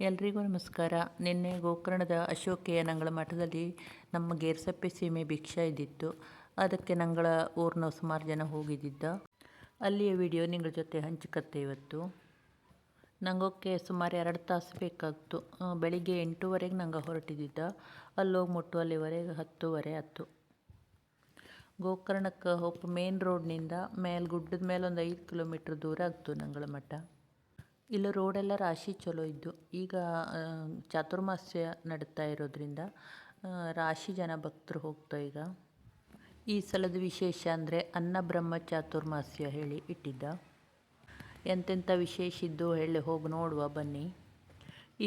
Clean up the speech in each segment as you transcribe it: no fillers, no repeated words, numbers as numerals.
ಎಲ್ರಿಗೂ ನಮಸ್ಕಾರ. ನಿನ್ನೆ ಗೋಕರ್ಣದ ಅಶೋಕೆಯ ನಂಗಳ ಮಠದಲ್ಲಿ ನಮ್ಮ ಗೇರ್ಸಪ್ಪೆ ಸೀಮೆ ಭಿಕ್ಷಾ ಇದ್ದಿತ್ತು. ಅದಕ್ಕೆ ನಂಗಳ ಊರಿನ ಸುಮಾರು ಜನ ಹೋಗಿದ್ದಿದ್ದ. ಅಲ್ಲಿಯ ವಿಡಿಯೋ ನಿಗಳ ಜೊತೆ ಹಂಚಿಕತ್ತೆ. ಇವತ್ತು ನಂಗೋಕ್ಕೆ ಸುಮಾರು 2 ತಾಸು ಬೇಕಾಗ್ತು. ಬೆಳಿಗ್ಗೆ 8:30ಗೆ ನಂಗೆ ಹೊರಟಿದ್ದ. ಅಲ್ಲೋಗಿ ಮುಟ್ಟುವಲ್ಲಿವರೆಗೆ 10:30 ಆಯ್ತು. ಗೋಕರ್ಣಕ್ಕೆ ಹೋಗಿ ಮೇನ್ ರೋಡ್ನಿಂದ ಗುಡ್ಡದ ಮೇಲೆ ಒಂದು 5 ಕಿಲೋಮೀಟ್ರ್ ದೂರ ಆಗ್ತು ನಂಗಳ ಮಠ. ಇಲ್ಲಿ ರೋಡೆಲ್ಲ ರಾಶಿ ಚಲೋ ಇದ್ದು. ಈಗ ಚಾತುರ್ಮಾಸ್ಯ ನಡೀತಾ ಇರೋದ್ರಿಂದ ರಾಶಿ ಜನ ಭಕ್ತರು ಹೋಗ್ತಾ. ಈಗ ಈ ಸಲದ ವಿಶೇಷ ಅಂದರೆ ಅನ್ನಬ್ರಹ್ಮ ಚಾತುರ್ಮಾಸ್ಯ ಹೇಳಿ ಇಟ್ಟಿದ್ದ. ಎಂತೆಂಥ ವಿಶೇಷ ಇದ್ದು ಹೇಳಿ ಹೋಗಿ ನೋಡುವ ಬನ್ನಿ.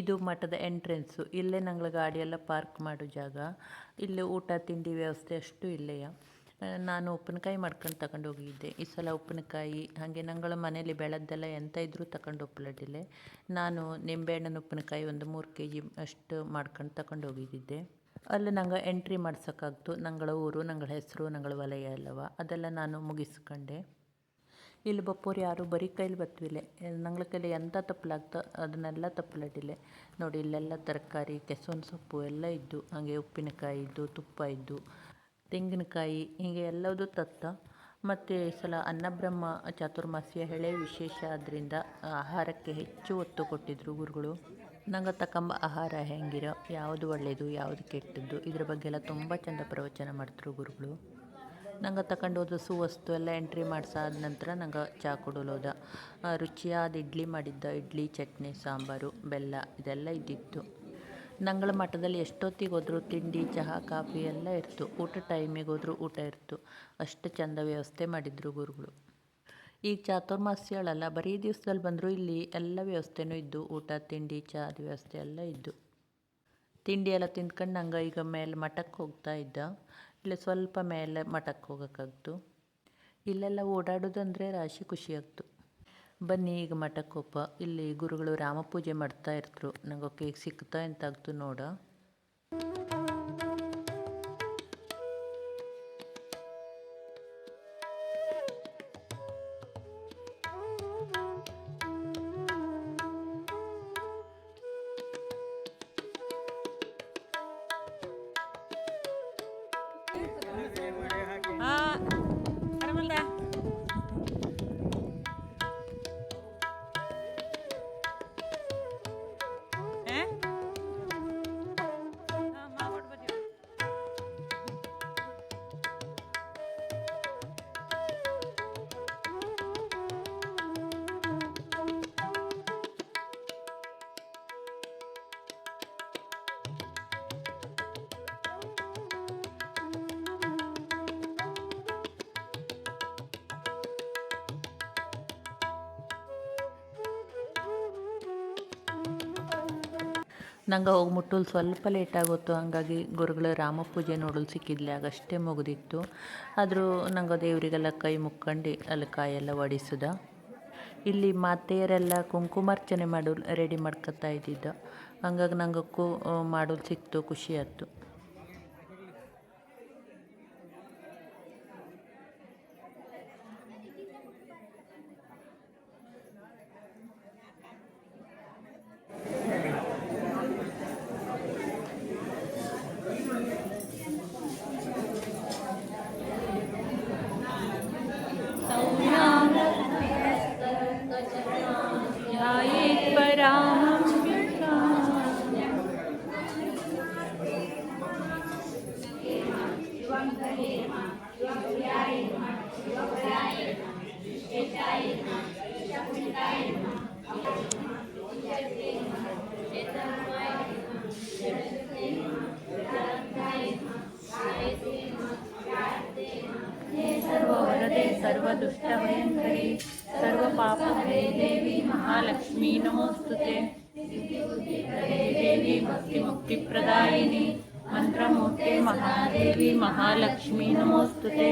ಇದು ಮಠದ ಎಂಟ್ರೆನ್ಸು. ಇಲ್ಲೇ ನಂಗಳ ಗಾಡಿಯೆಲ್ಲ ಪಾರ್ಕ್ ಮಾಡೋ ಜಾಗ. ಇಲ್ಲಿ ಊಟ ತಿಂಡಿ ವ್ಯವಸ್ಥೆ ಅಷ್ಟು ಇಲ್ಲೆಯ. ನಾನು ಉಪ್ಪಿನಕಾಯಿ ಮಾಡ್ಕೊಂಡು ತಗೊಂಡು ಹೋಗಿದ್ದೆ. ಈ ಸಲ ಉಪ್ಪಿನಕಾಯಿ ಹಾಗೆ ನಂಗಳ ಮನೇಲಿ ಬೆಳೆದೆಲ್ಲ ಎಂತ ಇದ್ರೂ ತಗೊಂಡು ಹೋಗ್ಲಡಿಲ್ಲೆ. ನಾನು ನಿಂಬೆಹಣ್ಣಿನ ಉಪ್ಪಿನಕಾಯಿ ಒಂದು 3 kg ಅಷ್ಟು ಮಾಡ್ಕೊಂಡು ತಗೊಂಡು ಹೋಗಿದ್ದೆ. ಅಲ್ಲಿ ನಂಗೆ ಎಂಟ್ರಿ ಮಾಡ್ಸೋಕ್ಕಾಗ್ತು. ನಂಗಳ ಊರು, ನಂಗಳ ಹೆಸರು, ನಂಗಳ ವಲಯ ಎಲ್ಲವ ಅದೆಲ್ಲ ನಾನು ಮುಗಿಸ್ಕೊಂಡೆ. ಇಲ್ಲಿ ಬಪ್ಪೋರು ಯಾರು ಬರೀ ಕೈಲಿ ಬತ್ವಿಲೆ. ನಂಗಳ ಕೈಲಿ ಎಂಥ ತಪ್ಪಲಾಗ್ತ ಅದನ್ನೆಲ್ಲ ತಪ್ಪಲಡಿಲೆ. ನೋಡಿ, ಇಲ್ಲೆಲ್ಲ ತರಕಾರಿ, ಕೆಸುವಿನ ಸೊಪ್ಪು ಎಲ್ಲ ಇದ್ದು. ಹಾಗೆ ಉಪ್ಪಿನಕಾಯಿ ಇದ್ದು, ತುಪ್ಪ ಇದ್ದು, ತೆಂಗಿನಕಾಯಿ, ಹೀಗೆ ಎಲ್ಲದೂ ತತ್ತ. ಮತ್ತು ಈ ಸಲ ಅನ್ನಬ್ರಹ್ಮ ಚಾತುರ್ಮಾಸ್ಯ ಹೇಳೇ ವಿಶೇಷ ಆದ್ದರಿಂದ ಆಹಾರಕ್ಕೆ ಹೆಚ್ಚು ಒತ್ತು ಕೊಟ್ಟಿದ್ದರು ಗುರುಗಳು. ನಂಗೆ ತಕ್ಕಂಬ ಆಹಾರ ಹೆಂಗಿರೋ, ಯಾವುದು ಒಳ್ಳೆಯದು, ಯಾವುದು ಕೆಟ್ಟದ್ದು, ಇದ್ರ ಬಗ್ಗೆ ಎಲ್ಲ ತುಂಬ ಚೆಂದ ಪ್ರವಚನ ಮಾಡ್ತಾರೆ ಗುರುಗಳು. ನಂಗೆ ತಗೊಂಡು ಹೋದ ಸುವಸ್ತು ಎಲ್ಲ ಎಂಟ್ರಿ ಮಾಡಿಸಾದ ನಂತರ ನಂಗೆ ಚಹಾ ಕೊಡೋದ. ರುಚಿಯಾದ ಇಡ್ಲಿ ಮಾಡಿದ್ದ. ಇಡ್ಲಿ, ಚಟ್ನಿ, ಸಾಂಬಾರು, ಬೆಲ್ಲ ಇದೆಲ್ಲ ಇದ್ದಿತ್ತು. ನಂಗಳ ಮಠದಲ್ಲಿ ಎಷ್ಟೊತ್ತಿಗೆ ಹೋದ್ರು ತಿಂಡಿ, ಚಹಾ, ಕಾಫಿ ಎಲ್ಲ ಇರ್ತು. ಊಟ ಟೈಮಿಗೆ ಹೋದ್ರು ಊಟ ಇರ್ತು. ಅಷ್ಟು ಚೆಂದ ವ್ಯವಸ್ಥೆ ಮಾಡಿದ್ರು ಗುರುಗಳು. ಈಗ ಚಾತುರ್ಮಾಸ್ಯಗಳಲ್ಲ, ಬರೀ ದಿವಸದಲ್ಲಿ ಬಂದರೂ ಇಲ್ಲಿ ಎಲ್ಲ ವ್ಯವಸ್ಥೆನೂ ಇದ್ದು. ಊಟ, ತಿಂಡಿ, ಚಹಾದ ವ್ಯವಸ್ಥೆ ಎಲ್ಲ ಇದ್ದು. ತಿಂಡಿ ಎಲ್ಲ ತಿಂದ್ಕೊಂಡು ನಂಗೆ ಈಗ ಮೇಲೆ ಮಠಕ್ಕೆ ಹೋಗ್ತಾ ಇದ್ದ. ಇಲ್ಲಿ ಸ್ವಲ್ಪ ಮೇಲೆ ಮಠಕ್ಕೆ ಹೋಗೋಕ್ಕಾಗ್ತು. ಇಲ್ಲೆಲ್ಲ ಓಡಾಡೋದಂದರೆ ರಾಶಿ ಖುಷಿ ಆಗ್ತು. ಬನ್ನಿ ಈಗ ಮಠಕ್ಕೆ ಹೋಪ. ಇಲ್ಲಿ ಗುರುಗಳು ರಾಮಪೂಜೆ ಮಾಡ್ತಾ ಇರ್ತರು. ನಂಗೆ ಕೇಕ್ ಸಿಗ್ತಾ ಎಂತಾಗ್ತು ನೋಡ. ನಂಗೆ ಹೋಗಿ ಮುಟ್ಟಲು ಸ್ವಲ್ಪ ಲೇಟ್ ಆಗೋತ್ತು. ಹಂಗಾಗಿ ಗುರುಗಳು ರಾಮಪೂಜೆ ನೋಡಲು ಸಿಕ್ಕಿದ್ಲೆ. ಆಗಷ್ಟೇ ಮುಗಿದಿತ್ತು. ಆದರೂ ನಂಗೆ ದೇವರಿಗೆಲ್ಲ ಕೈ ಮುಕ್ಕೊಂಡು ಅಲ್ಲಿ ಕಾಯೆಲ್ಲ ಒಡಿಸಿದ. ಇಲ್ಲಿ ಮಾತೆಯರೆಲ್ಲ ಕುಂಕುಮಾರ್ಚನೆ ಮಾಡೋದು ರೆಡಿ ಮಾಡ್ಕೊತಾ ಇದ್ದಿದ್ದ. ಹಂಗಾಗಿ ನಂಗಕ್ಕೂ ಮಾಡೋದು ಸಿಕ್ತು, ಖುಷಿ ಆಯ್ತು. सर्ववरदे सर्वदुष्टभयङ्करी सर्वपापहरे देवी महालक्ष्मी नमोस्तुते. देवी भक्तिमुक्तिप्रदायिनी मंत्रमूर्ते महादेवी महालक्ष्मी नमोस्तुते.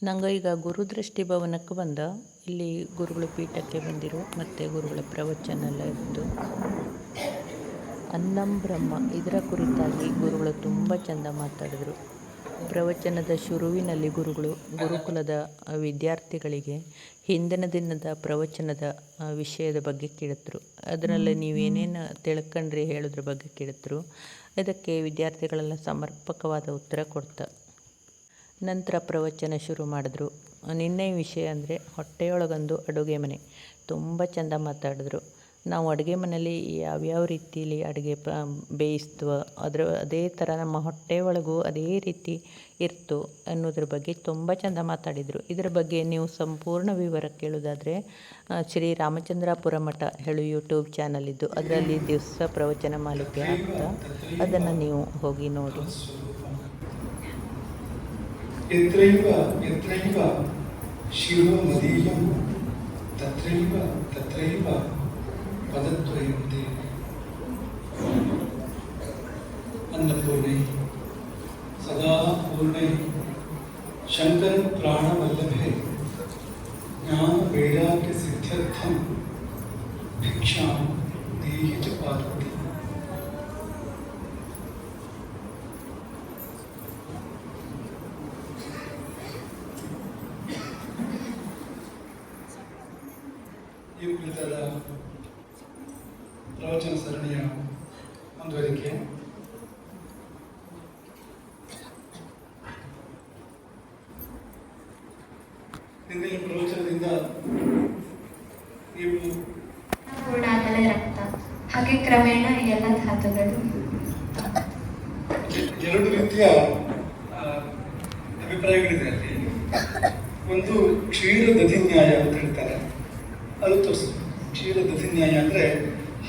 ನಂಗೆ ಈಗ ಗುರುದೃಷ್ಟಿ ಭವನಕ್ಕೆ ಬಂದ. ಇಲ್ಲಿ ಗುರುಗಳು ಪೀಠಕ್ಕೆ ಬಂದಿರು ಮತ್ತು ಗುರುಗಳ ಪ್ರವಚನ ಎಲ್ಲ ಇತ್ತು. ಅನ್ನಂ ಬ್ರಹ್ಮ ಇದರ ಕುರಿತಾಗಿ ಗುರುಗಳು ತುಂಬ ಚೆಂದ ಮಾತಾಡಿದರು. ಪ್ರವಚನದ ಶುರುವಿನಲ್ಲಿ ಗುರುಗಳು ಗುರುಕುಲದ ವಿದ್ಯಾರ್ಥಿಗಳಿಗೆ ಹಿಂದಿನ ದಿನದ ಪ್ರವಚನದ ವಿಷಯದ ಬಗ್ಗೆ ಕೇಳಿದ್ರು. ಅದರಲ್ಲಿ ನೀವೇನೇನು ತಿಳ್ಕೊಂಡ್ರಿ ಹೇಳೋದ್ರ ಬಗ್ಗೆ ಕೇಳಿದ್ರು. ಇದಕ್ಕೆ ವಿದ್ಯಾರ್ಥಿಗಳೆಲ್ಲ ಸಮರ್ಪಕವಾದ ಉತ್ತರ ಕೊಡ್ತಾ ನಂತರ ಪ್ರವಚನ ಶುರು ಮಾಡಿದ್ರು. ನಿನ್ನೆ ವಿಷಯ ಅಂದರೆ ಹೊಟ್ಟೆಯೊಳಗೊಂದು ಅಡುಗೆ ಮನೆ. ತುಂಬ ಚೆಂದ ಮಾತಾಡಿದ್ರು. ನಾವು ಅಡುಗೆ ಮನೇಲಿ ಯಾವ್ಯಾವ ರೀತಿಯಲ್ಲಿ ಅಡುಗೆ ಬೇಯಿಸ್ತೀವೋ ಅದೇ ಥರ ನಮ್ಮ ಹೊಟ್ಟೆ ಒಳಗೂ ಅದೇ ರೀತಿ ಇರ್ತು ಅನ್ನೋದ್ರ ಬಗ್ಗೆ ತುಂಬ ಚೆಂದ ಮಾತಾಡಿದರು. ಇದರ ಬಗ್ಗೆ ನೀವು ಸಂಪೂರ್ಣ ವಿವರ ಕೇಳೋದಾದರೆ ಶ್ರೀ ರಾಮಚಂದ್ರಾಪುರ ಮಠ ಹೇಳು ಯೂಟ್ಯೂಬ್ ಚಾನಲ್ ಇದ್ದು, ಅದರಲ್ಲಿ ದಿವಸ ಪ್ರವಚನ ಮಾಲಿಕೆ ಆಗ್ತಾ ಅದನ್ನು ನೀವು ಹೋಗಿ ನೋಡಿ. ಯತ್ರೈವ ಯತ್ರೈವ ಶಿರೋ ಮದೀಯಂ ತತ್ರೈವ ತತ್ರೈವ ಪದದ್ವಯಂ ದೇವ ಅನ್ನಪೂರ್ಣೆ ಸದಾ ಪೂರ್ಣೆ ಶಂಕರ ಪ್ರಾಣವಲ್ಲಭೆ ಜ್ಞಾನ ವೈರಾಗ್ಯ ಸಿದ್ಧ್ಯರ್ಥಂ ಭಿಕ್ಷಾಂ ದೇಹಿ ಚ ಪಾರ್ವತಿ. ಈ ಕುರಿತಾದ ಪ್ರವಚನ ಸರಣಿಯ ಮುಂದುವರಿಕೆ. ಹಿಂದಿನ ಪ್ರವಚನದಿಂದ ನೀವು ಪೂರ್ಣ ಆದಲೇ ರಕ್ತ, ಹಾಗೆ ಕ್ರಮೇಣ ಎಲ್ಲ ಧಾತುಗಳು. ಎರಡು ರೀತಿಯ ಅಭಿಪ್ರಾಯಗಳಿದೆ ಅಲ್ಲಿ. ಒಂದು ಕ್ಷೀರ ದಧಿನ್ಯಾಯ ಅಂತ ಹೇಳ್ತಾರೆ, ಅದು ತೋರಿಸ್ತದೆ. ಕ್ಷೀರ ದಧಿನ್ಯಾಯ ಅಂದರೆ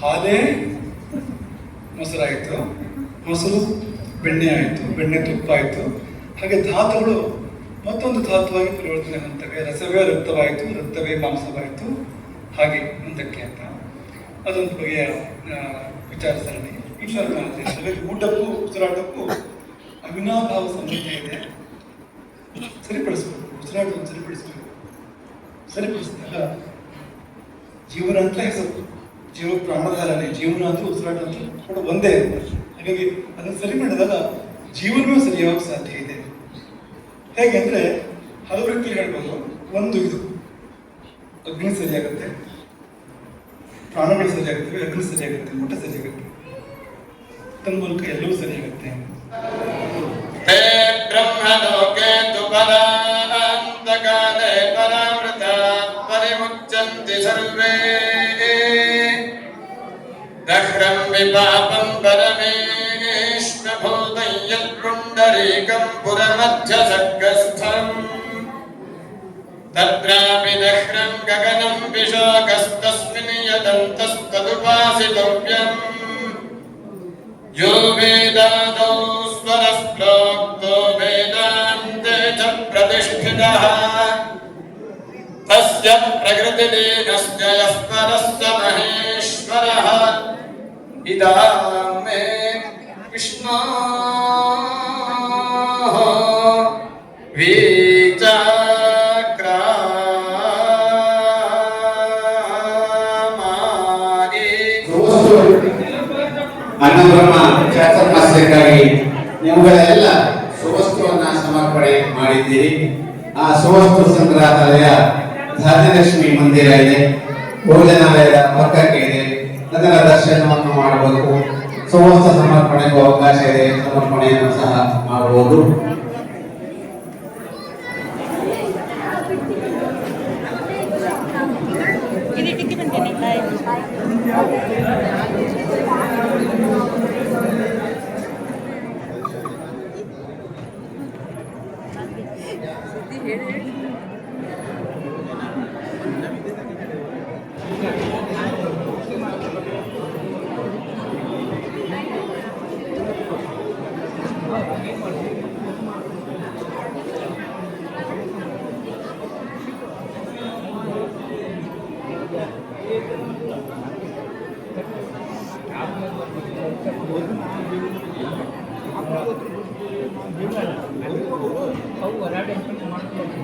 ಹಾಲೇ ಮೊಸರಾಯಿತು, ಮೊಸರು ಬೆಣ್ಣೆ ಆಯಿತು, ಬೆಣ್ಣೆ ತುಪ್ಪ ಆಯಿತು. ಹಾಗೆ ಧಾತುಗಳು ಮತ್ತೊಂದು ಧಾತುವಾಗಿ ಪರಿವರ್ತನೆ ಹೊಂದವೆ. ರಸವೇ ರಕ್ತವಾಯಿತು, ರಕ್ತವೇ ಮಾಂಸವಾಯಿತು, ಹಾಗೆ ಮುಂದಕ್ಕೆ ಅಂತ ಅದೊಂದು ಬಗೆಯ ವಿಚಾರ ಸರಣಿ. ಇನ್ನೊಂದು ಊಟಕ್ಕೂ ಉಸಿರಾಟಕ್ಕೂ ಅವಿನಾಭಾವ ಸಂಬಂಧ ಇದೆ. ಸರಿಪಡಿಸ್ಬೇಕು, ಉಸಿರಾಟವನ್ನು ಸರಿಪಡಿಸ್ಬೇಕು. ಸರಿಪಡಿಸಿದಾಗ ಜೀವನ ಅಂತ ಹೆಸರು, ಜೀವ ಪ್ರಾಣಧಾರಣೆ, ಜೀವನ ಅಂತ ಉಸಿರಾಟ ಅಂತ ಕೂಡ ಒಂದೇ. ಹಾಗಾಗಿ ಅದನ್ನು ಸರಿ ಮಾಡಿದಾಗ ಜೀವನವೂ ಸರಿಯಾಗಿ ಸಾಧ್ಯ ಇದೆ. ಹೇಗೆ ಅಂದರೆ ಹಲವು ರೀತಿ ಹೇಳ್ಬೋದು. ಒಂದು ಇದು ಅಗ್ನಿ ಸರಿಯಾಗುತ್ತೆ, ಪ್ರಾಣಗಳು ಸರಿಯಾಗುತ್ತವೆ, ಅಗ್ನಿ ಸರಿಯಾಗುತ್ತೆ, ಊಟ ಸರಿಯಾಗುತ್ತೆ, ತನ್ನ ಮೂಲಕ ಎಲ್ಲವೂ ಸರಿಯಾಗುತ್ತೆ. ಬ್ರಹ್ಮಲೋಕೆ ತುಪರಾಂತಕಾಲೇ ಪರಾಮೃತ ಪರಿಮುಚ್ಯಂತಿ ಸರ್ವೇ ದಹ್ರಂ ವಿಪಾಪಂ ಪರಮೇಶ್ವಭೂತಂ ಯತ್ಪುಂಡರೀಕಂ ಪುರಮಧ್ಯ ಸರ್ಗಸ್ಥಂ ತತ್ರಾಪಿ ದಹ್ರಂ ಗಗನಂ ವಿಶಾಖಸ್ತಸ್ಮಿನ್ ಯದಂತಸ್ತದುಪಾಸಿತವ್ಯಂ ಯೋ ವೇದಾದೌ ಸ್ವರಸ್ಪ್ರೋಕ್ತೋ ವೇದಾಂತೆ ಚ ಪ್ರತಿಷ್ಠಿತಃ ತಸ್ಯ ಪ್ರಕೃತಿಲೀನಸ್ಯ ಯಃ ಪರಸ್ಯ ಮಹೇಶ್ವರಃ ಇದಾಂ ಮೇ ವಿಷ್ಣೋಃ ವಿಚಕ್ರಾಮಾಯಿ. ಅನ್ನಬ್ರಹ್ಮ ಚಾತುರ್ಮಾಸ್ಯಕ್ಕಾಗಿ ನೀವುಗಳೆಲ್ಲ ಸುವಸ್ತುವನ್ನ ಸಮರ್ಪಣೆ ಮಾಡಿದ್ದೀರಿ. ಆ ಸುವಸ್ತು ಸಂಗ್ರಹಾಲಯ ಧಾನ್ಯಲಕ್ಷ್ಮಿ ಮಂದಿರ ಇದೆ, ಭೋಜನಾಲಯದ ಪಕ್ಕಕ್ಕೆ ಇದೆ. ಅದರ ದರ್ಶನವನ್ನು ಮಾಡಬೇಕು. ಸುವಸ್ತು ಸಮರ್ಪಣೆಗೂ ಅವಕಾಶ ಇದೆ, ಸಮರ್ಪಣೆಯನ್ನು ಸಹ ಮಾಡಬಹುದು. ಅವು ಹೊರಗಡೆ ಮಾಡ್ಕೊಂಡು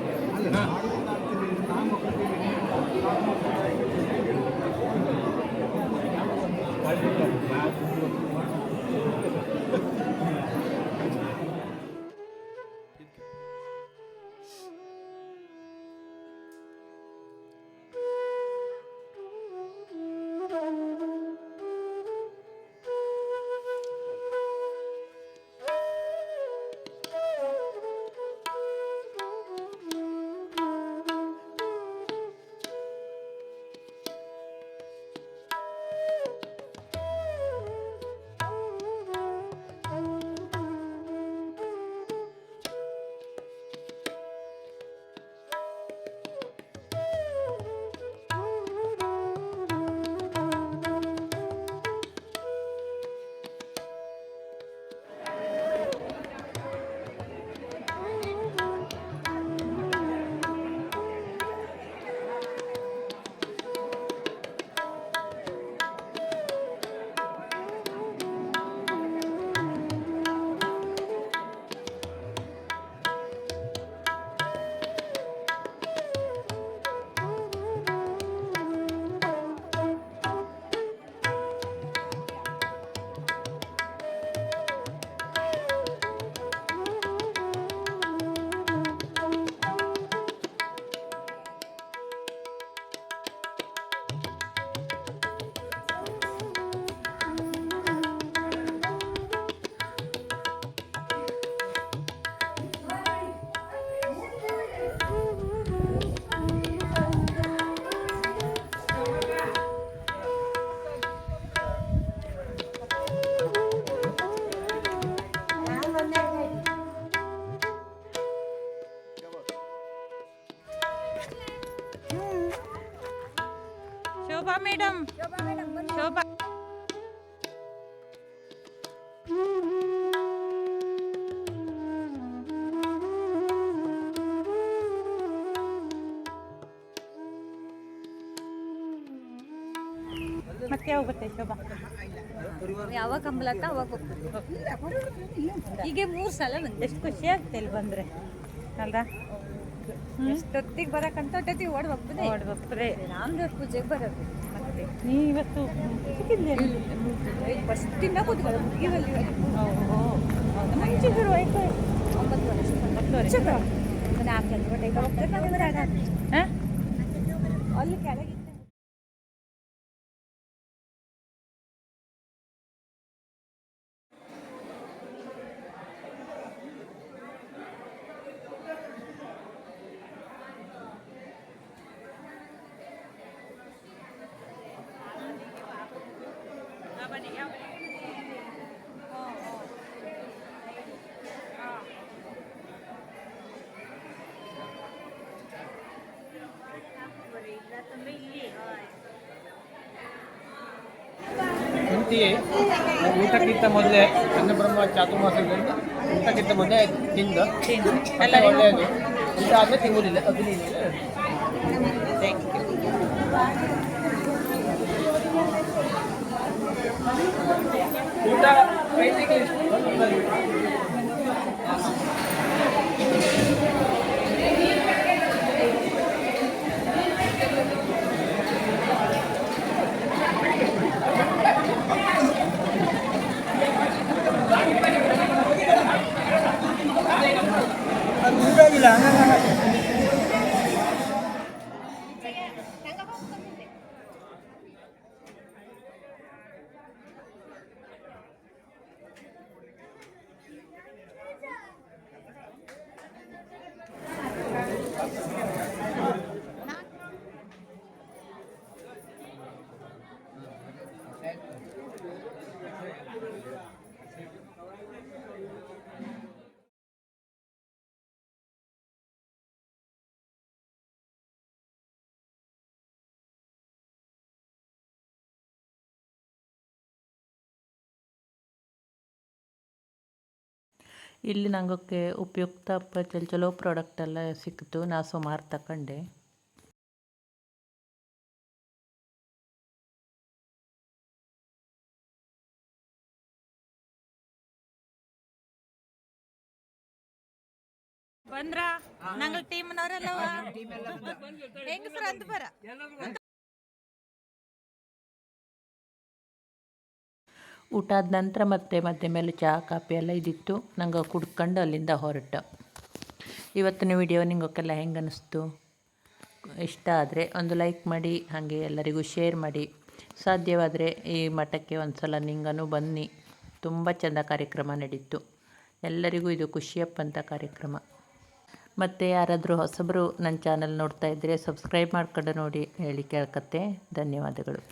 ಶೋಭಾ ಮೇಡಮ್ ಶೋಭಾ ಮತ್ತೆ ಯಾವಾಗ ಬರ್ತೇವೆ ಶೋಭಾ? ಯಾವಾಗ ಕಂಬಲತ್ತ ಅವಾಗ ಈಗ 3 ಸಲ ಬಂದೆ. ಎಷ್ಟು ಖುಷಿ ಆಗ್ತಾ ಇಲ್ಲಿ ಬಂದ್ರೆ ಅಲ್ದ? ಎಷ್ಟೊತ್ತಿಗೆ ಬರಕಂತ ಹೊಟ್ಟೊತ್ತಿಗೆ ಓಡ್ ಹೋಗ್ತದೆ. ಹೋಗ್ತದೆ. ರಾಮದೇವ್ರ ಪೂಜೆಗೆ ಬರೋದು. ಮತ್ತೆ ನೀ ಇವತ್ತು ಫಸ್ಟಿಂದ ಕೂತ್ಕೊಳ್ಳೋ ಮುಗಿವಲ್ಲಿ ಮುಂಚೆ ಶುರು ಆಯ್ತು 9 ವರ್ಷ 9 ವರ್ಷ. 4 ಗಂಟೆಗೆ ಹೋಗ್ತಾರೆ. ನಾವು ಬರೋಣ ಹಾಂ ಅಲ್ಲಿ ಕೆಳಗೆ ಕುಂತಿಯೇ ಊಟಕ್ಕಿಂತ ಮೊದಲೇ ಅನ್ನಬ್ರಹ್ಮ ಚಾತುರ್ಮಾಸದಿಂದ ಊಟಕ್ಕಿಂತ ಮೊದಲೇ ತಿಂದು ಎಲ್ಲ ಒಳ್ಳೆಯದು. ಊಟ ಆದಮೇಲೆ ತಿಂಗುದಿಲ್ಲ ಅಗ್ನಿ ಥ್ಯಾಂಕ್ ಯು. ಊಟ ಕೈಲಿಗೆ ಇಲ್ಲಿ ನಂಗೆ ಉಪಯುಕ್ತ ಚಲೋ ಪ್ರಾಡಕ್ಟ್ ಎಲ್ಲ ಸಿಕ್ತು. ನಾ ಸುಮಾರು ತಗೊಂಡೆ. ಬಂದ್ರ ನಂಗಳ ಟೀಮ್ನವರೆಲ್ಲವ ಹೆಂಗಸ್ರ ಅಂತ ಬರ ಊಟದ ನಂತರ ಮತ್ತೆ ಮಧ್ಯ ಮೇಲೆ ಚಹಾ ಕಾಫಿ ಎಲ್ಲ ಇದ್ದಿತ್ತು. ನಂಗೆ ಕುಡ್ಕೊಂಡು ಅಲ್ಲಿಂದ ಹೊರಟು. ಇವತ್ತಿನ ವಿಡಿಯೋ ನಿಮಗೆಲ್ಲ ಹೆಂಗೆ ಅನ್ನಿಸ್ತು? ಇಷ್ಟ ಆದರೆ ಒಂದು ಲೈಕ್ ಮಾಡಿ, ಹಾಗೆ ಎಲ್ಲರಿಗೂ ಶೇರ್ ಮಾಡಿ. ಸಾಧ್ಯವಾದರೆ ಈ ಮಠಕ್ಕೆ ಒಂದು ಸಲ ನಿಂಗನೂ ಬನ್ನಿ. ತುಂಬ ಚೆಂದ ಕಾರ್ಯಕ್ರಮ ನಡೀತು. ಎಲ್ಲರಿಗೂ ಇದು ಖುಷಿಯಪ್ಪಂಥ ಕಾರ್ಯಕ್ರಮ. ಮತ್ತು ಯಾರಾದರೂ ಹೊಸಬರು ನನ್ನ ಚಾನಲ್ ನೋಡ್ತಾ ಇದ್ದರೆ ಸಬ್ಸ್ಕ್ರೈಬ್ ಮಾಡ್ಕೊಂಡು ನೋಡಿ ಹೇಳಿ ಕೇಳ್ಕತ್ತೆ. ಧನ್ಯವಾದಗಳು.